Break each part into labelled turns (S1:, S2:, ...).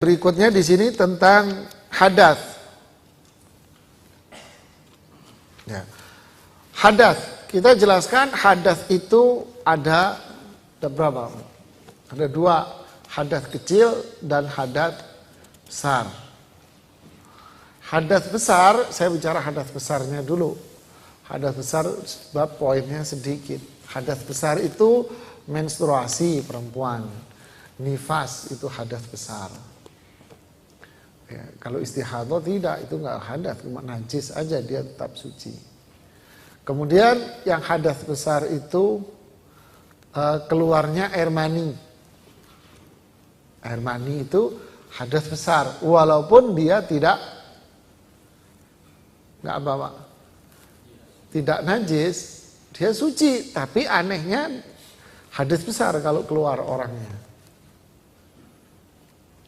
S1: Berikutnya di sini tentang hadas. Ya. Hadas, kita jelaskan hadas itu ada berapa? Ada dua, hadas kecil dan hadas besar. Hadas besar, saya bicara hadas besarnya dulu. Hadas besar sebab poinnya sedikit. Hadas besar itu menstruasi perempuan. Nifas itu hadas besar. Ya, kalau istihadah tidak, itu nggak hadas, cuma najis aja, dia tetap suci. Kemudian yang hadas besar itu keluarnya air mani. Air mani itu hadas besar, walaupun dia tidak apa Pak? Tidak najis, dia suci, tapi anehnya hadas besar kalau keluar orangnya.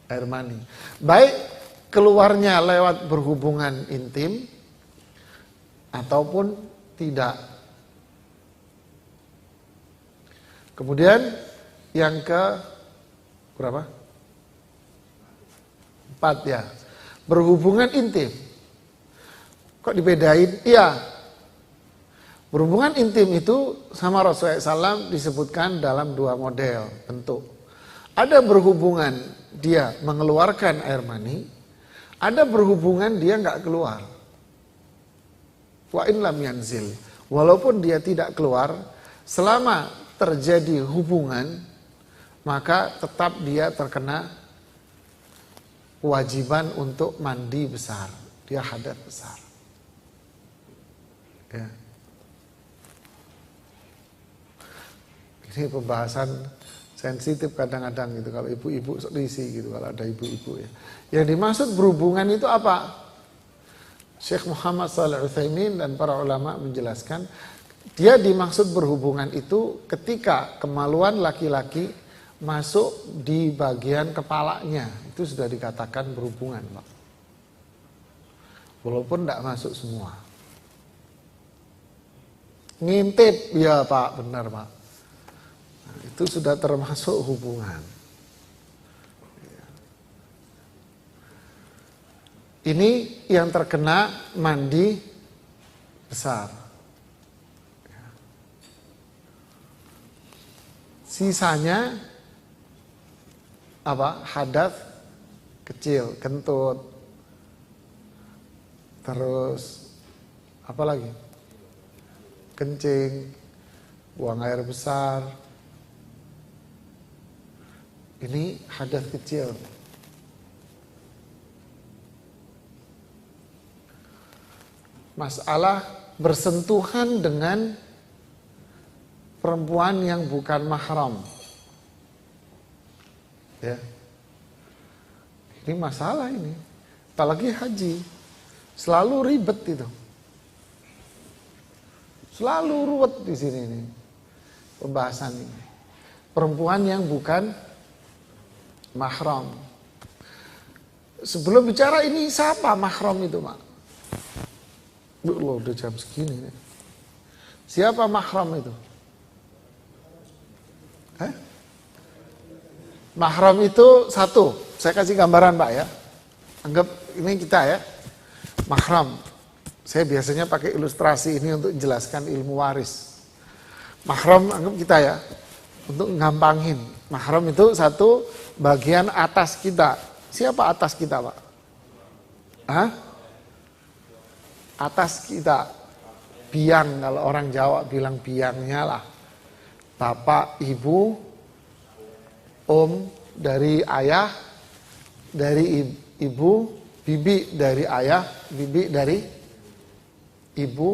S1: Air mani. Baik keluarnya lewat berhubungan intim ataupun tidak. Kemudian yang ke berapa? 4 ya. Berhubungan intim. Kok dibedain? Iya. Berhubungan intim itu sama Rasulullah SAW disebutkan dalam 2 model bentuk. Ada berhubungan dia mengeluarkan air mani. Ada berhubungan dia nggak keluar. Wa in lam yanzil. Walaupun dia tidak keluar, selama terjadi hubungan, maka tetap dia terkena kewajiban untuk mandi besar. Dia hadas besar. Ya. Ini pembahasan sensitif kadang-kadang gitu, kalau ibu-ibu risi gitu, kalau ada ibu-ibu ya. Yang dimaksud berhubungan itu apa? Syekh Muhammad Shalih Al-Utsaimin dan para ulama menjelaskan, dia dimaksud berhubungan itu ketika kemaluan laki-laki masuk di bagian kepalanya, itu sudah dikatakan berhubungan, Pak. Walaupun tidak masuk semua. Ngintip, ya Pak, benar Pak. Itu sudah termasuk hubungan. Ini yang terkena mandi besar. Sisanya apa? Hadas kecil, kentut. Terus apa lagi? Kencing, buang air besar. Ini hadas kecil. Masalah bersentuhan dengan perempuan yang bukan mahram. Ya. Ini masalah ini. Apalagi haji. Selalu ribet itu. Selalu ruwet di sini nih. Pembahasan ini. Perempuan yang bukan mahram. Sebelum bicara ini siapa mahram itu, Mak? Loh, udah jam segini nih. Siapa mahram itu? Mahram itu satu. Saya kasih gambaran, Pak ya. Anggap ini kita ya. Mahram. Saya biasanya pakai ilustrasi ini untuk menjelaskan ilmu waris. Mahram anggap kita ya. Untuk ngampangin. Mahram itu satu bagian atas kita. Siapa atas kita, Pak? Hah? Atas kita. Biang, kalau orang Jawa bilang biangnya lah. Bapak, ibu, om dari ayah, dari ibu, bibi dari ayah, bibi dari ibu,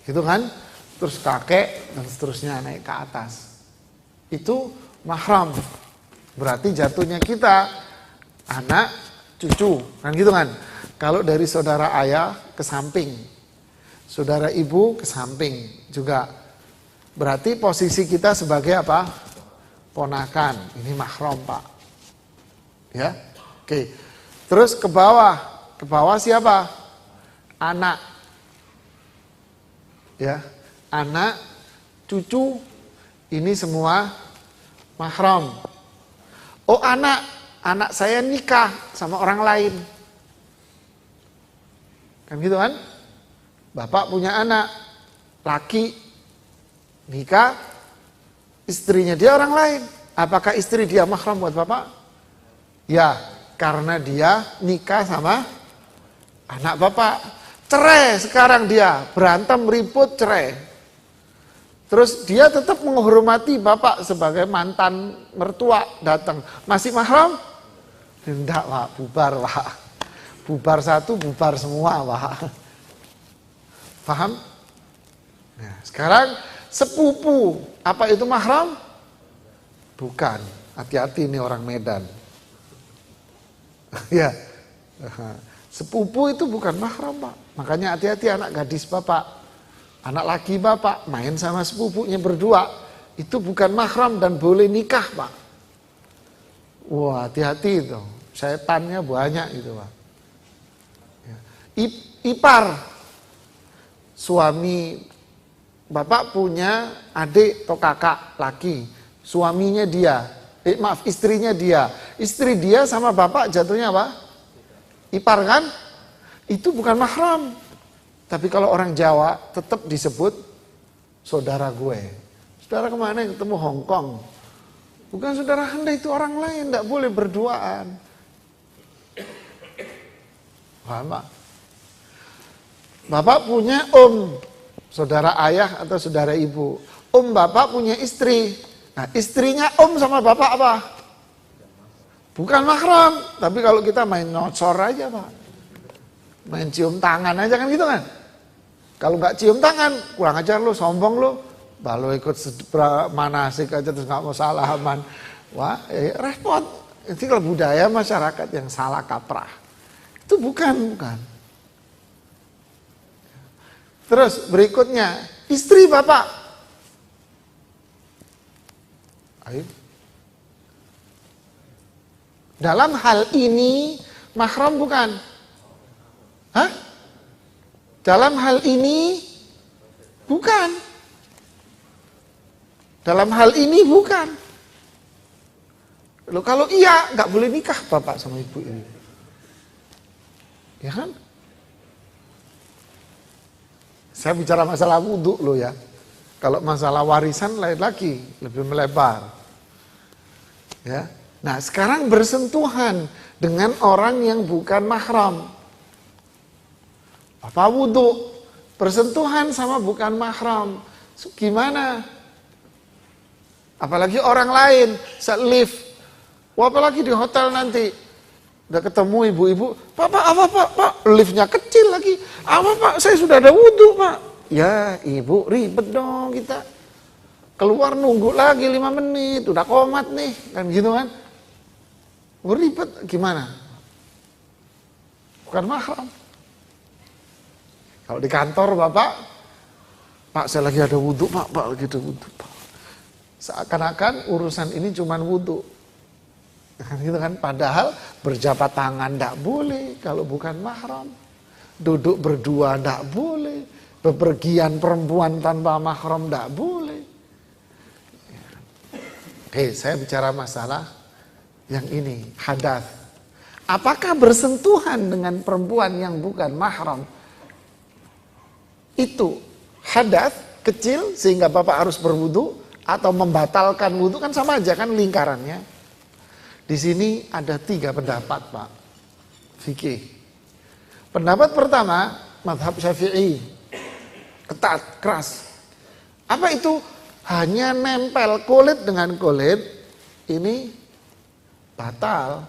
S1: gitu kan? Terus kakek dan seterusnya naik ke atas. Itu mahram. Berarti jatuhnya kita anak, cucu, kan gitu kan? Kalau dari saudara ayah ke samping, saudara ibu ke samping juga. Berarti posisi kita sebagai apa? Ponakan. Ini mahram, Pak. Ya, oke. Terus ke bawah. Ke bawah siapa? Anak. Ya, anak, cucu. Ini semua mahram. Oh anak, anak saya nikah sama orang lain. Kan gitu kan? Bapak punya anak laki, nikah, istrinya dia orang lain. Apakah istri dia mahram buat bapak? Ya, karena dia nikah sama anak bapak. Cerai sekarang dia, berantem, ribut, cerai. Terus dia tetap menghormati bapak sebagai mantan mertua datang. Masih mahram? Tidak pak, bubar pak. Bubar satu, bubar semua pak. Paham? Nah, sekarang sepupu, apa itu mahram? Bukan. Hati-hati ini orang Medan. Ya. Sepupu itu bukan mahram, Pak. Makanya hati-hati anak gadis Bapak. Anak laki Bapak main sama sepupunya berdua. Itu bukan mahram dan boleh nikah, Pak. Wah, hati-hati itu. Setannya banyak itu, Pak. Ya. Ipar. Suami Bapak punya adik atau kakak laki. Suaminya dia, istrinya dia. Istri dia sama bapak jatuhnya apa? Ipar kan? Itu bukan mahram. Tapi kalau orang Jawa tetap disebut saudara gue. Saudara kemana yang ketemu Hongkong? Bukan saudara Anda, itu orang lain, tidak boleh berduaan. Paham Pak? Bapak punya saudara ayah atau saudara ibu. Bapak punya istri. Nah, istrinya sama bapak apa? Bukan mahram. Tapi kalau kita main nyocor aja Pak. Main cium tangan aja kan gitu kan. Kalau nggak cium tangan, kurang ajar lo, sombong lo. Baru ikut manasik aja terus nggak mau salaman. Wah, repot. Itu kalau budaya masyarakat yang salah kaprah. Itu bukan. Terus berikutnya, istri bapak. Ayo. Dalam hal ini mahram bukan? Hah? Dalam hal ini bukan. Dalam hal ini bukan. Loh, kalau iya nggak boleh nikah bapak sama ibu ini. Ya kan? Saya bicara masalah wudhu loh ya. Kalau masalah warisan lain lagi, lebih melebar. Ya. Nah, sekarang bersentuhan dengan orang yang bukan mahram. Apa wudhu? Bersentuhan sama bukan mahram. Gimana? Apalagi orang lain, lift. Wah, apalagi di hotel nanti. Udah ketemu ibu-ibu, Pak, liftnya kecil lagi. Apa Pak, saya sudah ada wudhu Pak. Ya ibu, ribet dong kita. Keluar nunggu lagi 5 menit, udah komat nih. Kan gitu kan. Ribet gimana? Bukan mahram. Kalau di kantor Bapak, Pak saya lagi ada wudhu Pak lagi ada wudhu Pak. Seakan-akan urusan ini cuman wudhu. Gitu kan, padahal berjabat tangan tidak boleh kalau bukan mahram. Duduk berdua tidak boleh. Bepergian perempuan tanpa mahram tidak boleh. Oke, saya bicara masalah yang ini, hadas. Apakah bersentuhan dengan perempuan yang bukan mahram itu hadas kecil sehingga Bapak harus berwudu atau membatalkan wudu? Kan sama aja kan lingkarannya. Di sini ada 3 pendapat Pak fikih. Pendapat pertama, mazhab Syafi'i. Ketat, keras. Apa itu? Hanya nempel kulit dengan kulit, ini batal.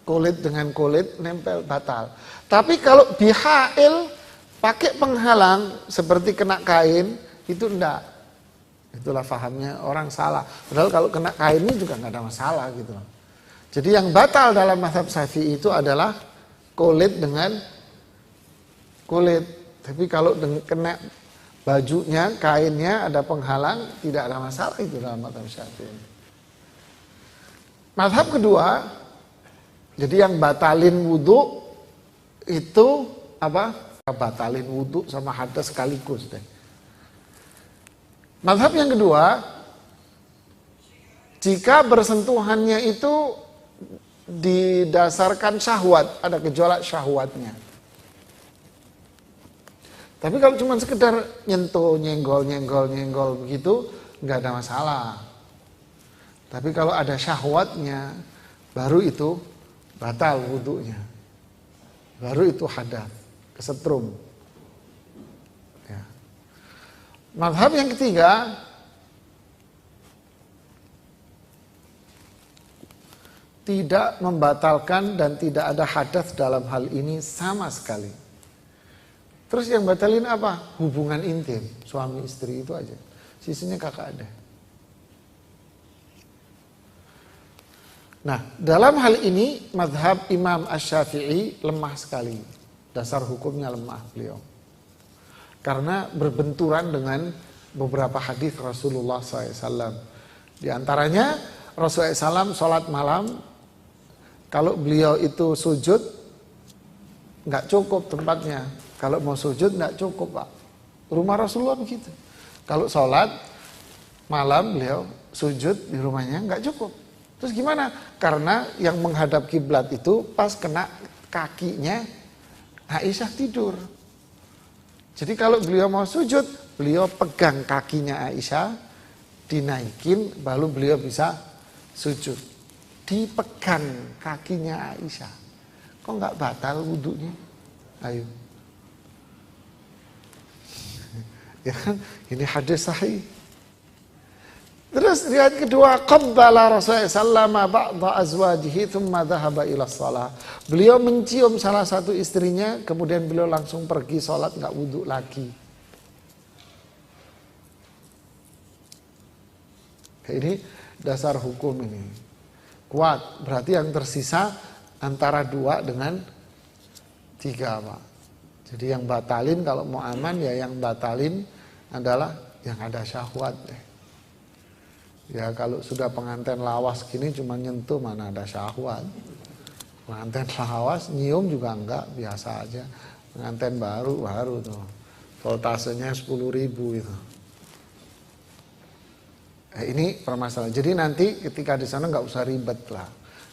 S1: Kulit dengan kulit nempel batal. Tapi kalau bihail pakai penghalang seperti kena kain, itu enggak. Itulah fahamnya orang salah. Padahal kalau kena kain ini juga enggak ada masalah gitu. Jadi yang batal dalam mazhab Syafi'i itu adalah kulit dengan kulit. Tapi kalau kena bajunya, kainnya ada penghalang, tidak ada masalah itu dalam mazhab Syafi'i. Mazhab kedua, jadi yang batalin wudu itu apa? Batalin wudu sama hadas sekaligus deh. Mazhab yang kedua, Jika bersentuhannya itu didasarkan syahwat, ada gejolak syahwatnya. Tapi kalau cuma sekedar nyentuh, nyenggol begitu, nggak ada masalah. Tapi kalau ada syahwatnya, baru itu batal wudunya. Baru itu hadas, kesetrum. Ya. Mazhab yang ketiga, tidak membatalkan dan tidak ada hadas dalam hal ini sama sekali. Terus yang batalin apa? Hubungan intim, suami istri itu aja. Sisinya kakak ada. Nah, dalam hal ini mazhab Imam Asy-Syafi'i lemah sekali. Dasar hukumnya lemah beliau. Karena berbenturan dengan beberapa hadis Rasulullah SAW. Di antaranya Rasulullah SAW sholat malam, kalau beliau itu sujud, nggak cukup tempatnya. Kalau mau sujud nggak cukup, Pak. Rumah Rasulullah begitu. Kalau sholat malam beliau sujud di rumahnya nggak cukup. Terus gimana? Karena yang menghadap kiblat itu pas kena kakinya Aisyah tidur. Jadi kalau beliau mau sujud, beliau pegang kakinya Aisyah, dinaikin, baru beliau bisa sujud. Dipegang kakinya Aisyah. Kok nggak batal wudunya? Ayo. Ya kan? Ini hadis sahih. Terus riwayat kedua, qabbala Rasulullah sallallahu ba'dha azwajihi thumma dhahaba ila shalah. Beliau mencium salah satu istrinya, kemudian beliau langsung pergi salat, enggak wudu lagi. Ini dasar hukum ini. Kuat, berarti yang tersisa antara 2 dengan 3, Pak. Jadi yang batalin kalau mau aman ya yang batalin adalah yang ada syahwat deh. Ya kalau sudah pengantin lawas gini cuma nyentuh mana ada syahwat. Pengantin lawas nyium juga enggak, biasa aja. Pengantin baru tuh. Voltasenya 10.000 itu. Ini permasalahan. Jadi nanti ketika di sana nggak usah ribet lah.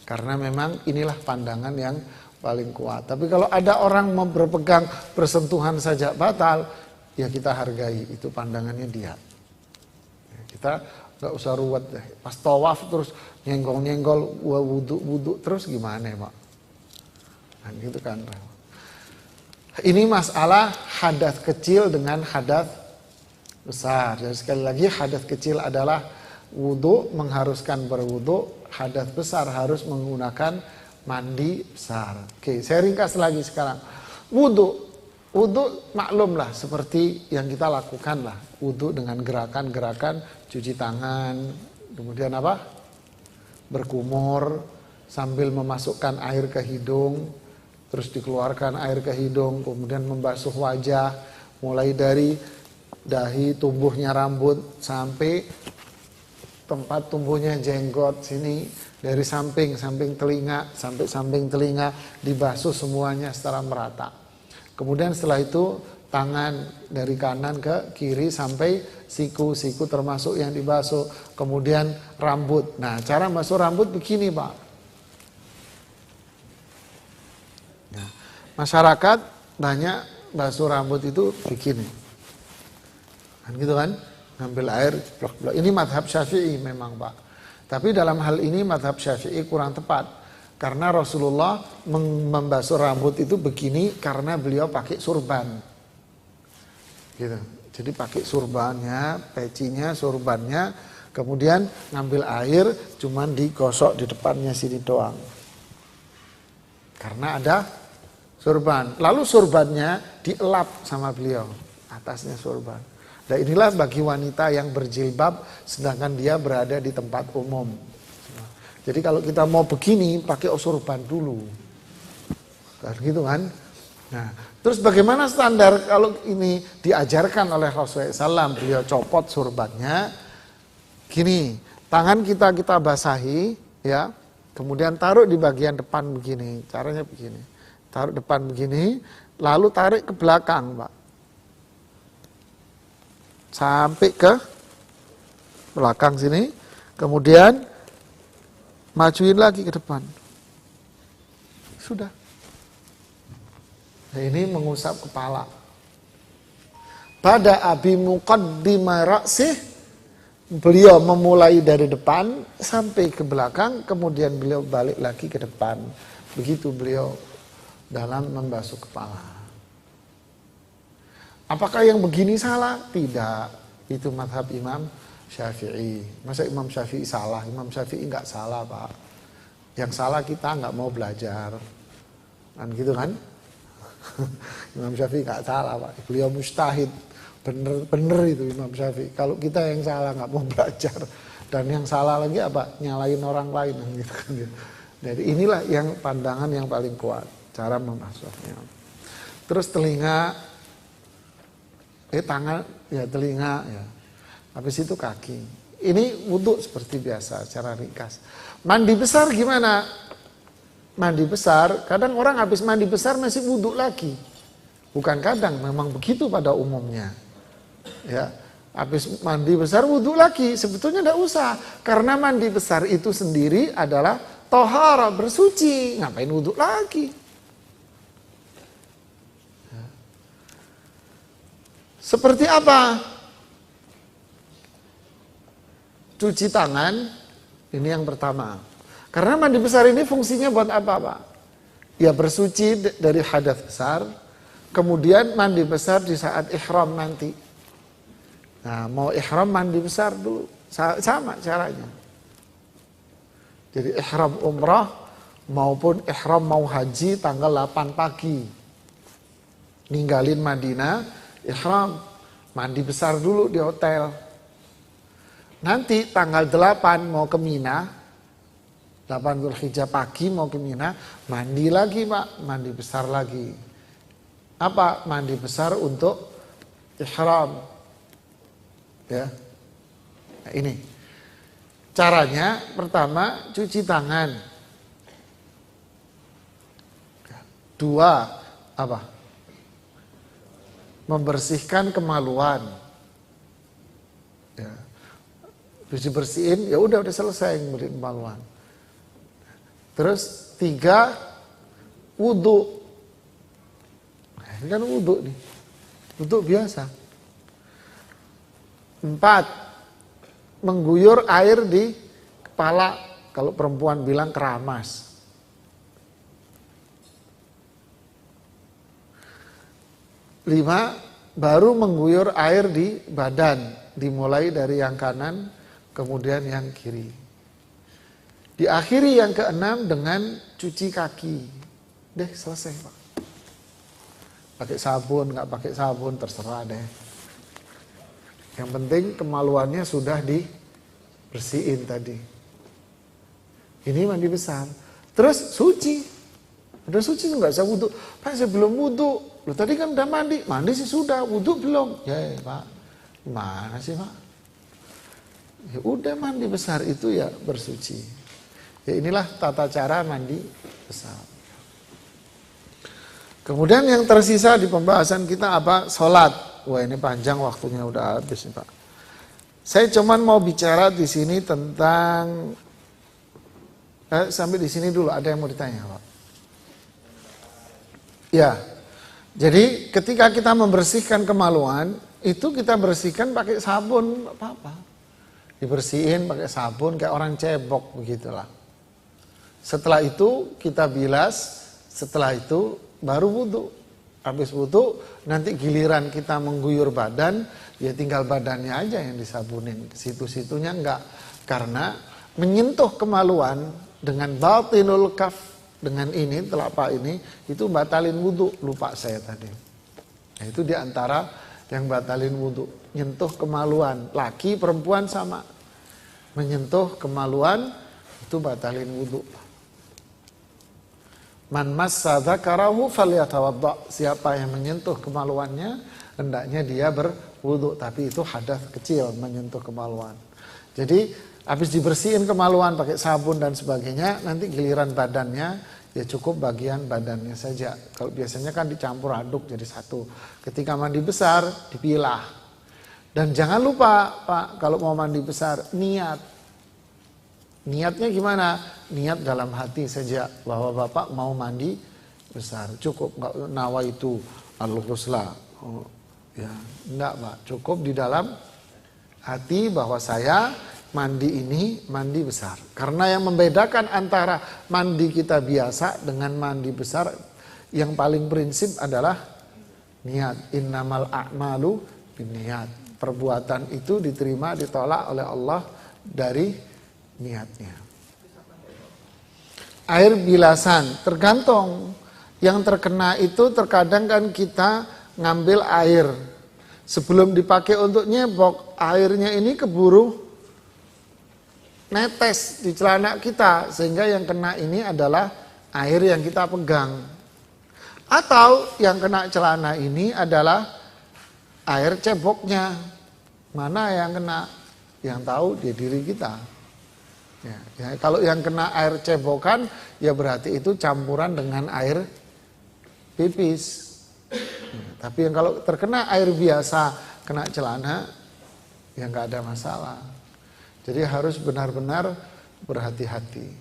S1: Karena memang inilah pandangan yang paling kuat. Tapi kalau ada orang berpegang bersentuhan saja batal, ya kita hargai, itu pandangannya dia. Kita nggak usah ruwet deh. Pas tawaf terus nyenggol-nyenggol, wudhu terus gimana ya Pak? Nah, gitu kan. Ini masalah hadas kecil dengan hadas besar. Jadi sekali lagi hadas kecil adalah wudhu, mengharuskan berwudhu. Hadas besar harus menggunakan mandi besar. Oke, saya ringkas lagi sekarang. Wudhu maklum lah seperti yang kita lakukan lah. Wudhu dengan gerakan-gerakan cuci tangan, kemudian apa? Berkumur sambil memasukkan air ke hidung, terus dikeluarkan air ke hidung, kemudian membasuh wajah, mulai dari dahi, tumbuhnya rambut sampai tempat tumbuhnya jenggot sini, dari samping telinga sampai samping telinga dibasuh semuanya secara merata. Kemudian setelah itu tangan dari kanan ke kiri sampai siku termasuk yang dibasuh. Kemudian rambut. Nah, cara basuh rambut begini, Pak. Nah, masyarakat banyak basuh rambut itu begini. Kan gitu kan? Ngambil air, blok-blok. Ini mazhab Syafi'i memang, Pak. Tapi dalam hal ini mazhab Syafi'i kurang tepat. Karena Rasulullah membasuh rambut itu begini karena beliau pakai surban. Gitu. Jadi pakai surbannya, pecinya, surbannya, kemudian ngambil air cuman digosok di depannya sini doang. Karena ada surban. Lalu surbannya dielap sama beliau, atasnya surban. Dan inilah bagi wanita yang berjilbab sedangkan dia berada di tempat umum. Jadi kalau kita mau begini pakai surban dulu. Kan gitu kan? Nah, terus bagaimana standar kalau ini diajarkan oleh Rasulullah SAW, beliau copot surbannya. Gini, tangan kita basahi ya. Kemudian taruh di bagian depan begini. Caranya begini. Taruh depan begini, lalu tarik ke belakang, Pak. Sampai ke belakang sini, kemudian majuin lagi ke depan. Sudah. Nah, ini mengusap kepala. Pada abi muqaddimah ra'sih, beliau memulai dari depan sampai ke belakang, kemudian beliau balik lagi ke depan. Begitu beliau dalam membasuh kepala. Apakah yang begini salah? Tidak. Itu mazhab Imam Syafi'i. Masa Imam Syafi'i salah? Imam Syafi'i enggak salah, Pak. Yang salah kita enggak mau belajar. Kan gitu kan? Imam Syafi'i enggak salah, Pak. Beliau mujtahid. Bener itu Imam Syafi'i. Kalau kita yang salah enggak mau belajar. Dan yang salah lagi apa? Nyalain orang lain gitu kan. Jadi inilah yang pandangan yang paling kuat. Cara membasuhnya. Terus telinga, tangan, ya telinga, ya. Habis itu kaki. Ini wudhu seperti biasa, secara ringkas. Mandi besar gimana? Mandi besar, kadang orang habis mandi besar masih wudhu lagi. Bukan kadang, memang begitu pada umumnya. Ya, habis mandi besar wudhu lagi. Sebetulnya tidak usah, karena mandi besar itu sendiri adalah tohara, bersuci. Ngapain wudhu lagi? Ya. Seperti apa? Cuci tangan, ini yang pertama. Karena mandi besar ini fungsinya buat apa, Pak? Ya bersuci dari hadas besar, kemudian mandi besar di saat ihram nanti. Nah, mau ihram mandi besar dulu, sama caranya. Jadi ihram umrah maupun ihram mau haji tanggal 8 pagi. Ninggalin Madinah, ihram, mandi besar dulu di hotel. Nanti tanggal 8 mau ke Mina, 8 Dzulhijjah pagi mau ke Mina, mandi lagi, Pak, mandi besar lagi. Apa? Mandi besar untuk ihram. Ya. Nah, ini. Caranya pertama cuci tangan. 2, apa? Membersihkan kemaluan. Ya. Terus dibersihin, ya udah selesai ngebersihin kemaluan. Terus 3, wudhu. Nah, ini kan wudhu nih, wudhu biasa. 4, mengguyur air di kepala, kalau perempuan bilang keramas. 5, baru mengguyur air di badan, dimulai dari yang kanan, kemudian yang kiri. Diakhiri yang ke-6 dengan cuci kaki. Deh, selesai, Pak. Pakai sabun, nggak pakai sabun, terserah deh. Yang penting kemaluannya sudah dibersihin tadi. Ini mandi besar. Terus suci. Udah suci nggak usah wudhu. Pak, saya belum wudhu. Loh, tadi kan udah mandi. Mandi sih sudah, wudhu belum. Ya, Pak. Gimana sih, Pak? Ya udah, mandi besar itu ya bersuci. Ya inilah tata cara mandi besar. Kemudian yang tersisa di pembahasan kita apa? Sholat. Wah, ini panjang waktunya, udah habis nih, Pak. Saya cuman mau bicara di sini tentang sampai di sini dulu. Ada yang mau ditanya, Pak? Ya. Jadi ketika kita membersihkan kemaluan, itu kita bersihkan pakai sabun, apa-apa. Dibersihin pakai sabun kayak orang cebok begitulah. Setelah itu kita bilas, setelah itu baru wudhu. Habis wudhu, nanti giliran kita mengguyur badan, ya tinggal badannya aja yang disabunin. Situ-situnya enggak. Karena menyentuh kemaluan dengan batinul kaf, dengan ini, telapak ini, itu batalin wudhu. Lupa saya tadi. Nah, itu diantara yang batalin wudhu. Nyentuh kemaluan, laki perempuan sama. Menyentuh kemaluan, itu batalin wudhu. Man massa dzakarahu falyatawadda. Siapa yang menyentuh kemaluannya, hendaknya dia berwudu. Tapi itu hadas kecil, menyentuh kemaluan. Jadi habis dibersihin kemaluan pakai sabun dan sebagainya, nanti giliran badannya ya cukup bagian badannya saja. Kalau biasanya kan dicampur aduk jadi satu. Ketika mandi besar dipilah. Dan jangan lupa, Pak, kalau mau mandi besar niat. Niatnya gimana? Niat dalam hati saja bahwa Bapak mau mandi besar. Cukup nggak nawa itu al-ghusla. Oh, ya, enggak Pak. Cukup di dalam hati bahwa saya mandi ini mandi besar. Karena yang membedakan antara mandi kita biasa dengan mandi besar yang paling prinsip adalah niat. Innamal a'malu binniyat. Perbuatan itu diterima ditolak oleh Allah dari niatnya. Air bilasan tergantung. Yang terkena itu terkadang kan kita ngambil air sebelum dipakai untuk nyebok, airnya ini keburu netes di celana kita sehingga yang kena ini adalah air yang kita pegang. Atau yang kena celana ini adalah air ceboknya. Mana yang kena? Yang tahu di diri kita. Ya, kalau yang kena air cebokan ya berarti itu campuran dengan air pipis. Tapi yang kalau terkena air biasa kena celana ya nggak ada masalah. Jadi harus benar-benar berhati-hati.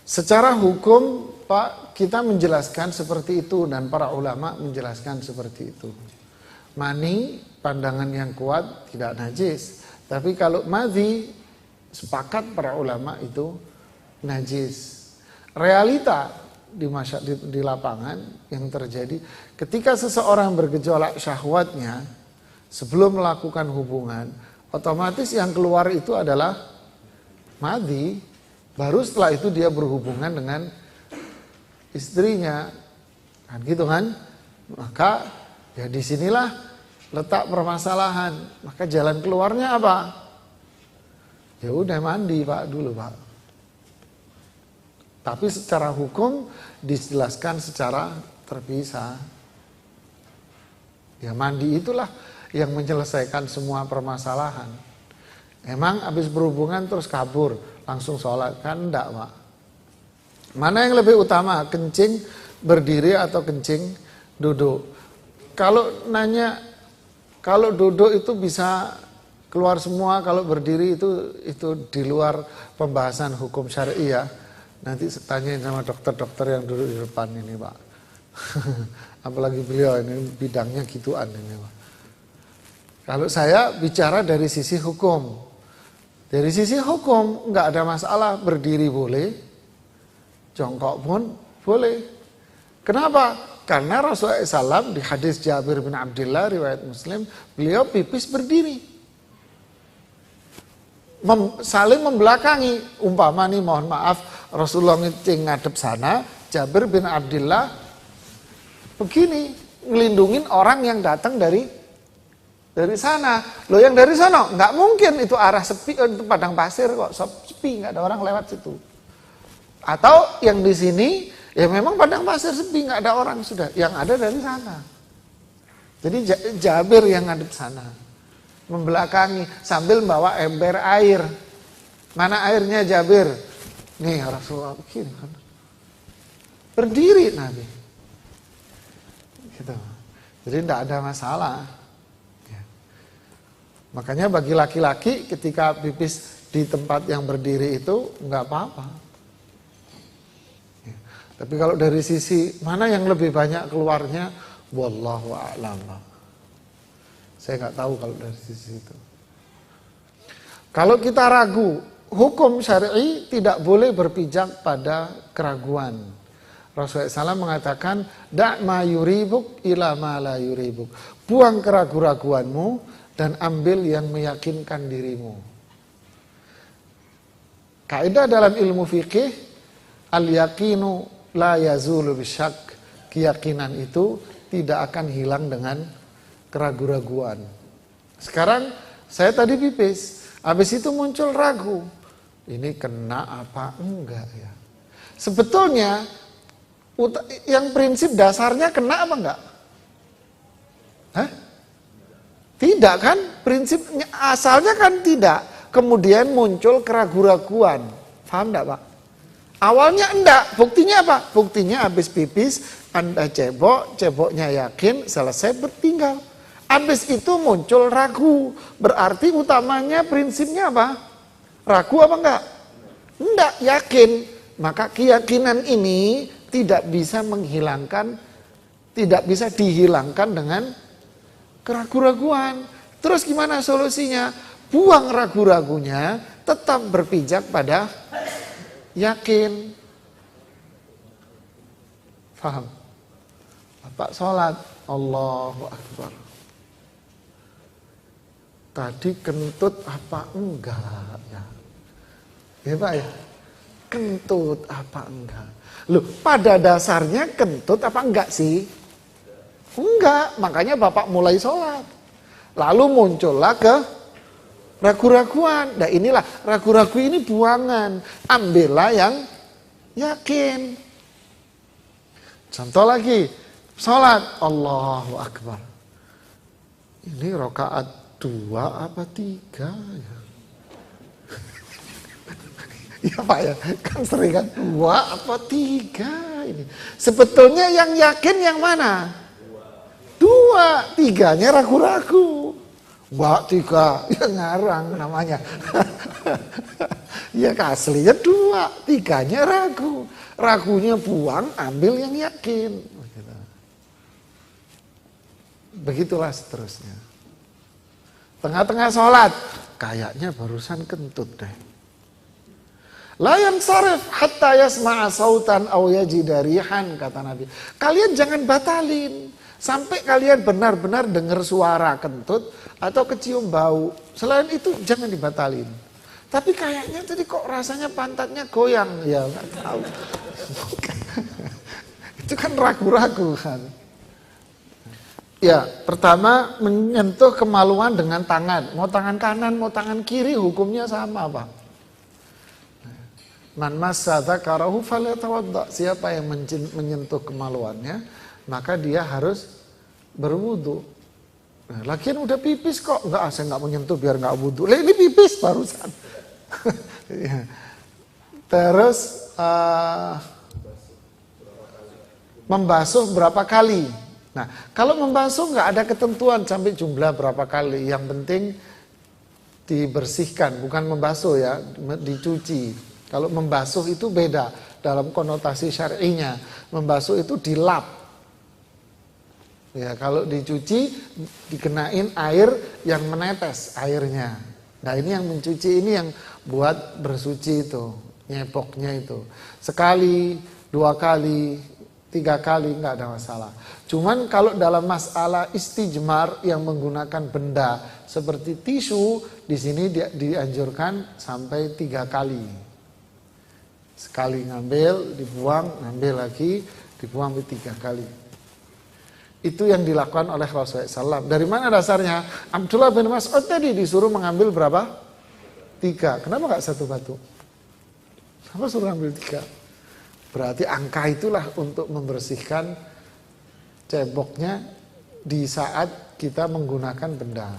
S1: Secara hukum Pak, kita menjelaskan seperti itu dan para ulama menjelaskan seperti itu. Mani pandangan yang kuat tidak najis. Tapi kalau madhi sepakat para ulama itu najis. Realita di lapangan yang terjadi ketika seseorang bergejolak syahwatnya sebelum melakukan hubungan, otomatis yang keluar itu adalah madhi. Baru setelah itu dia berhubungan dengan istrinya, kan gitu kan? Maka ya disinilah letak permasalahan. Maka jalan keluarnya apa? Ya udah mandi Pak dulu Pak. Tapi secara hukum dijelaskan secara terpisah. Ya mandi itulah yang menyelesaikan semua permasalahan. Emang habis berhubungan terus kabur, langsung sholat? Kan enggak Pak. Mana yang lebih utama, kencing berdiri atau kencing duduk? Kalau nanya, kalau duduk itu bisa keluar semua, kalau berdiri itu di luar pembahasan hukum syar'i ya. Nanti tanyain sama dokter-dokter yang duduk di depan ini Pak. Apalagi beliau ini bidangnya gituan ini Pak. Kalau saya bicara dari sisi hukum. Dari sisi hukum nggak ada masalah, berdiri boleh, jongkok pun boleh. Kenapa? Karena Rasulullah SAW di hadis Jabir bin Abdullah riwayat Muslim, beliau pipis berdiri. Saling membelakangi. Umpama nih mohon maaf Rasulullah ngecing ngadep sana, Jabir bin Abdullah begini ngelindungin orang yang datang dari sana. Loh yang dari sana nggak mungkin, itu arah sepi, itu padang pasir kok, sepi, nggak ada orang lewat situ. Atau yang di sini ya memang padang pasir sepi, nggak ada orang, sudah yang ada dari sana. Jadi Jabir yang ngadep sana, membelakangi sambil bawa ember air. Mana airnya Jabir? Nih Rasulullah begini kan. Berdiri Nabi. Gitu. Jadi tidak ada masalah. Ya. Makanya bagi laki-laki ketika pipis di tempat yang berdiri itu nggak apa-apa. Ya. Tapi kalau dari sisi mana yang lebih banyak keluarnya, wallahu a'lam. Saya nggak tahu kalau dari sisi itu. Kalau kita ragu, hukum syar'i tidak boleh berpijak pada keraguan. Rasulullah SAW mengatakan, da' ma yuribuk ila ma la yuribuk. Buang keraguan-raguanmu dan ambil yang meyakinkan dirimu. Kaidah dalam ilmu fikih, al-yaqinu la yazulu bisyak. Keyakinan itu tidak akan hilang dengan keraguan-raguan. Sekarang saya tadi pipis, habis itu muncul ragu. Ini kena apa enggak ya? Sebetulnya yang prinsip dasarnya kena apa enggak? Hah? Tidak kan? Prinsipnya asalnya kan tidak. Kemudian muncul keraguan-raguan. Paham enggak Pak? Awalnya enggak. Buktinya apa? Buktinya habis pipis, Anda cebok, ceboknya yakin, selesai bertinggal. Habis itu muncul ragu. Berarti utamanya prinsipnya apa? Ragu apa enggak? Enggak, yakin. Maka keyakinan ini tidak bisa dihilangkan dengan keraguan-raguan. Terus gimana solusinya? Buang ragu-ragunya, tetap berpijak pada yakin. Paham? Bapak sholat, Allahu Akbar. Tadi kentut apa enggak ya? Ya Pak ya? Kentut apa enggak? Loh, pada dasarnya kentut apa enggak sih? Enggak, makanya Bapak mulai sholat. Lalu muncullah ke ragu-raguan. Nah inilah, ragu-ragu ini buangan. Ambillah yang yakin. Contoh lagi, sholat, Allahu Akbar. Ini rakaat 2 apa 3 ya? Ya Pak ya, kan sering kan 2 apa 3 ini. Sebetulnya yang yakin yang mana? 2, 3-nya ragu-ragu. Mbak 3, ya ngarang namanya. Ya aslinya 2, 3-nya ragu. Ragunya buang, ambil yang yakin. Begitulah seterusnya. Tengah-tengah sholat, kayaknya barusan kentut deh. La yansarif hatta yasma'a sautan aw yajida rihan, kata Nabi. Kalian jangan batalin sampai kalian benar-benar dengar suara kentut atau kecium bau. Selain itu jangan dibatalin. Tapi kayaknya tadi kok rasanya pantatnya goyang, ya nggak tahu. Itu kan ragu-ragu kan. Ya, pertama menyentuh kemaluan dengan tangan. Mau tangan kanan, mau tangan kiri, hukumnya sama, Pak. Man massa dzakarahu falyatawadda. Siapa yang menyentuh kemaluannya, maka dia harus berwudu. Nah, lagian udah pipis kok. Enggak, saya enggak menyentuh biar enggak wudu. Lah ini pipis barusan. Ya. Terus membasuh berapa kali? Nah, kalau membasuh nggak ada ketentuan sampai jumlah berapa kali. Yang penting dibersihkan, bukan membasuh ya, dicuci. Kalau membasuh itu beda dalam konotasi syar'inya. Membasuh itu dilap. Ya, kalau dicuci dikenain air yang menetes airnya. Nah, ini yang mencuci ini yang buat bersuci itu, nyepoknya itu. Sekali, 2 kali, 3 kali nggak ada masalah. Cuman kalau dalam masalah istijmar yang menggunakan benda seperti tisu, di sini dianjurkan sampai 3 kali. Sekali ngambil, dibuang, ngambil lagi, dibuang 3 kali. Itu yang dilakukan oleh Rasulullah SAW. Dari mana dasarnya? Abdullah bin Mas'ud tadi disuruh mengambil berapa? 3. Kenapa nggak 1 batu? Kenapa suruh ambil 3? Berarti angka itulah untuk membersihkan ceboknya di saat kita menggunakan benda.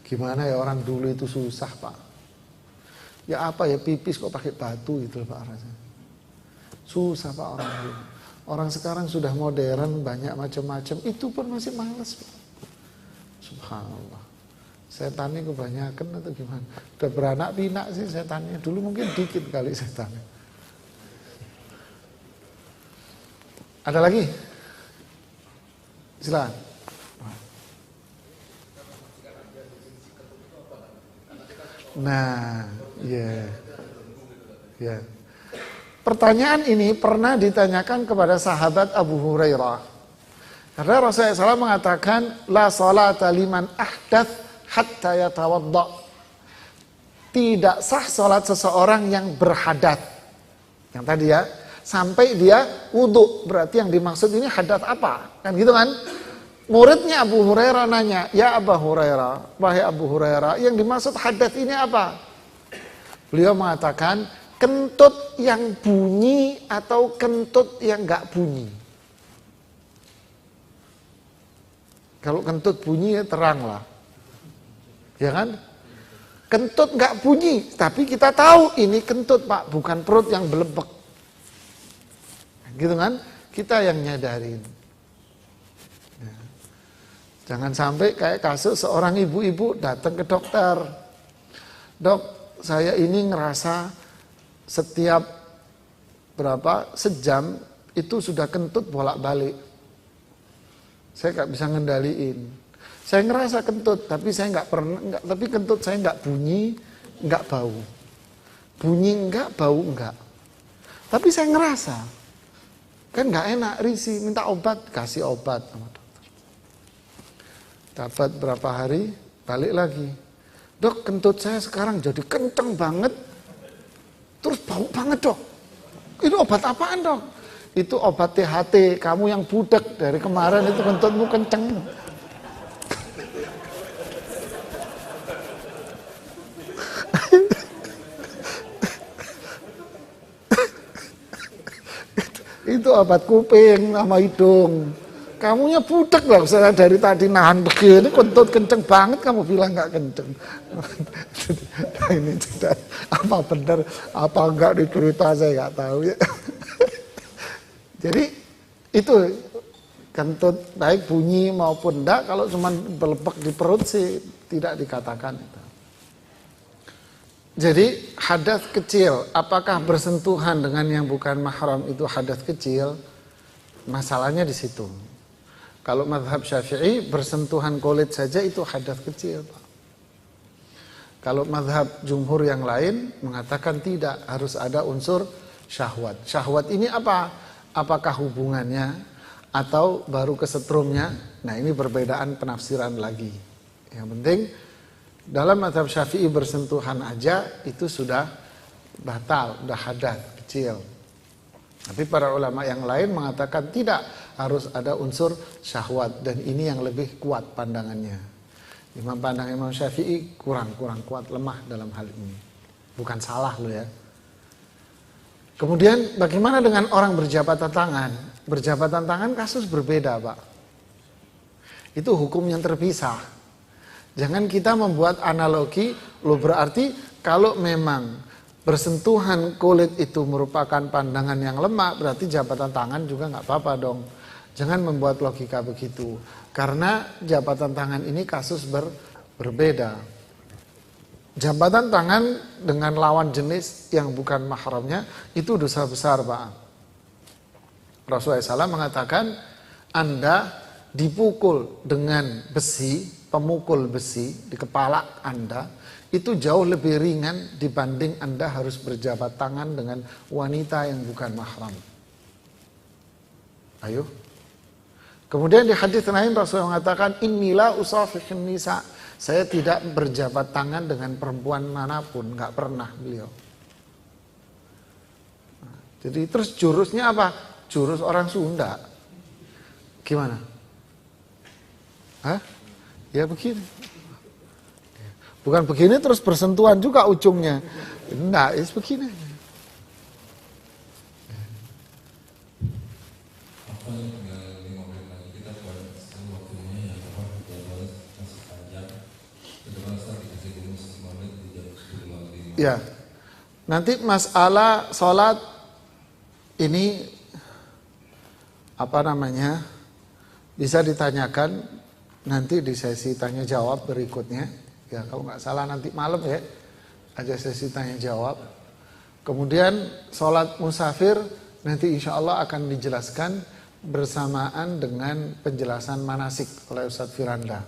S1: Gimana ya orang dulu itu susah Pak. Ya apa ya pipis kok pakai batu gitu Pak rasanya. Susah Pak orang dulu. Orang sekarang sudah modern banyak macam-macam. Itu pun masih malas Pak. Subhanallah. Setannya kebanyakan atau gimana? Udah beranak pinak sih setannya. Dulu mungkin dikit kali setannya. Ada lagi? Silakan. Nah, ya. Ya. Pertanyaan ini pernah ditanyakan kepada sahabat Abu Hurairah. Karena Rasulullah SAW mengatakan la salata liman ahdath hatta yatawadda. Tidak sah salat seseorang yang berhadat. Yang tadi ya, sampai dia wudu. Berarti yang dimaksud ini hadat apa? Kan gitu kan? Muridnya Abu Hurairah nanya, "Ya Abu Hurairah, wahai Abu Hurairah, yang dimaksud hadat ini apa?" Beliau mengatakan, kentut yang bunyi atau kentut yang enggak bunyi. Kalau kentut bunyi ya terang lah. Ya kan? Kentut enggak bunyi, tapi kita tahu ini kentut Pak, bukan perut yang belebek. Gitu kan? Kita yang nyadarin. Ya. Jangan sampai kayak kasus seorang ibu-ibu datang ke dokter. Dok, saya ini ngerasa setiap sejam itu sudah kentut bolak-balik. Saya nggak bisa ngendaliin. Saya ngerasa kentut, tapi tapi kentut saya nggak bunyi, nggak bau. Bunyi nggak, bau nggak. Tapi saya ngerasa, kan nggak enak, risih, minta obat, kasih obat sama dokter. Dapat berapa hari, balik lagi. Dok, kentut saya sekarang jadi kenceng banget, terus bau banget dok. Itu obat apaan dok? Itu obat THT, kamu yang budek dari kemarin itu kentutmu kenceng. Itu obat kuping sama hidung. Kamunya budek loh, saya dari tadi nahan begini, kentut kenceng banget, kamu bilang nggak kenceng. Nah, ini sudah apa benar, apa enggak di cerita saya nggak tahu ya. Jadi itu kentut baik bunyi maupun enggak, kalau cuma belepek di perut sih tidak dikatakan itu. Jadi hadas kecil, apakah bersentuhan dengan yang bukan mahram itu hadas kecil? Masalahnya di situ. Kalau mazhab Syafi'i bersentuhan kulit saja itu hadas kecil, Pak. Kalau mazhab jumhur yang lain mengatakan tidak, harus ada unsur syahwat. Syahwat ini apa? Apakah hubungannya atau baru kesetrumnya? Nah, ini perbedaan penafsiran lagi. Yang penting dalam mazhab Syafi'i bersentuhan aja itu sudah batal, sudah hadas kecil. Tapi para ulama yang lain mengatakan tidak, harus ada unsur syahwat, dan ini yang lebih kuat pandangannya. Pandangan Imam Syafi'i kurang kuat, lemah dalam hal ini. Bukan salah loh ya. Kemudian bagaimana dengan orang berjabatan tangan? Berjabatan tangan kasus berbeda, Pak. Itu hukum yang terpisah. Jangan kita membuat analogi, loh berarti kalau memang bersentuhan kulit itu merupakan pandangan yang lemah, berarti jabatan tangan juga nggak apa-apa dong. Jangan membuat logika begitu. Karena jabatan tangan ini kasus berbeda. Jabatan tangan dengan lawan jenis yang bukan mahramnya itu dosa besar, Pak. Rasulullah SAW mengatakan, Anda dipukul dengan besi, pemukul besi di kepala Anda, itu jauh lebih ringan dibanding Anda harus berjabat tangan dengan wanita yang bukan mahram. Ayo. Kemudian di hadis lain Rasulullah mengatakan, Inilah usafihin nisa. Saya tidak berjabat tangan dengan perempuan manapun, nggak pernah beliau. Jadi terus jurusnya apa? Jurus orang Sunda. Gimana? Hah? Ya begini. Bukan begini terus bersentuhan juga ujungnya. Enggak, es begini. Ya, nanti masalah sholat ini bisa ditanyakan nanti di sesi tanya jawab berikutnya. Ya, kalau nggak salah nanti malam ya ada sesi tanya jawab. Kemudian sholat musafir nanti insya Allah akan dijelaskan bersamaan dengan penjelasan manasik oleh Ustadz Firanda.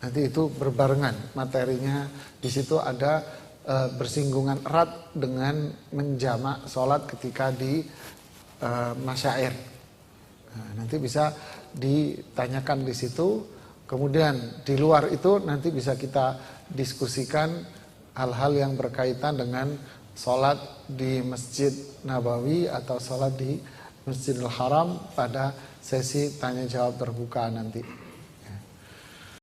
S1: Nanti itu berbarengan materinya. Di situ ada bersinggungan erat dengan menjamak sholat ketika di masyair. Nah, nanti bisa ditanyakan di situ. Kemudian di luar itu nanti bisa kita diskusikan hal-hal yang berkaitan dengan sholat di Masjid Nabawi atau sholat di Masjidil Haram pada sesi tanya jawab terbuka nanti.